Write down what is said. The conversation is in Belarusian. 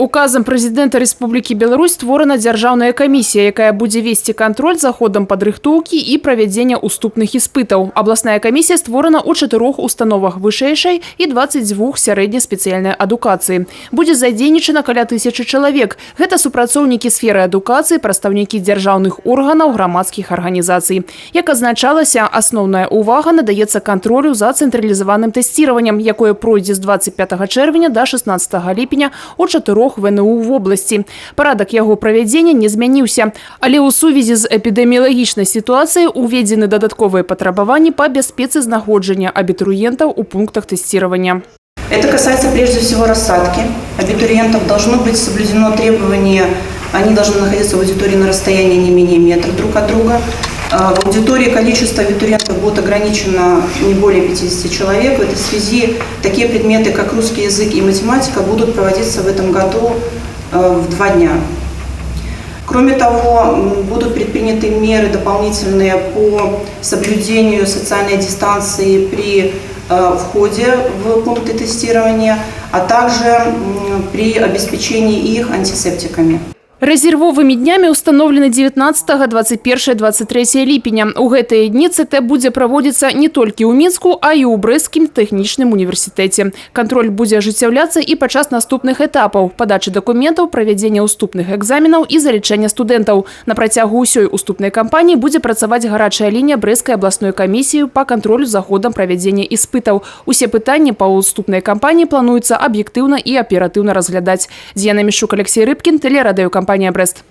Указом президента Республики Беларусь створена Державная комиссия, якая будет вести контроль за ходом подрыхтоўкі и проведения уступных испытов. Областная комиссия створена у 4 установах вышэйшай и 22 сярэдняй спецыяльнай адукацыі. Будет задзейнічана каля 1000 человек. Это супрацоўнікі сферы адукацыі, прадстаўнікі дзяржаўных органаў, грамадскіх арганізацый. Як азначалася, асноўная увага надаецца контролю за цэнтралізаваным тэсціраваннем, якое пройдзе з 25 чэрвеня до 16 ліпеня у 4 ВНУ в области. Парадак яго правядзення не змяніўся. Але ў сувязі з эпідэміялагічнай сітуацыяй уведзены дадатковыя патрабаванні па бяспецы знаходжання абітурыентаў у пунктах тэсціравання. Это касается прежде всего рассадки. Абитуриентов должно быть соблюдено требование, они должны находиться в аудитории на расстоянии не менее метра друг от друга. В аудитории количество абитуриентов будет ограничено не более 50 человек. В этой связи такие предметы, как русский язык и математика, будут проводиться в этом году в 2 дня. Кроме того, будут предприняты меры дополнительные по соблюдению социальной дистанции при входе в пункты тестирования, а также при обеспечении их антисептиками. Резервовыми днями установлены 19, 21, 23 ліпеня. У гэтыя дні ЦТ будзе праводзіцца не толькі ў Мінску, а і ў Брэсцкім тэхнічным універсітэце. Кантроль будзе ажыццяўляцца і падчас наступных этапаў: падачы дакументаў, правядзення уступных экзаменаў і залічэння студэнтаў. На працягу ўсёй уступнай кампаніі будзе працаваць гарачая лінія Брэсцкай абласной камісіі па кантролю за ходам правядзення іспытаў. Усе пытанні па уступнай кампаніі плануецца аб'ектыўна і аператыўна разглядаць. Дзіяна Мішук, Алексей Рыбкін, тэлерадыёкампанія «Брест».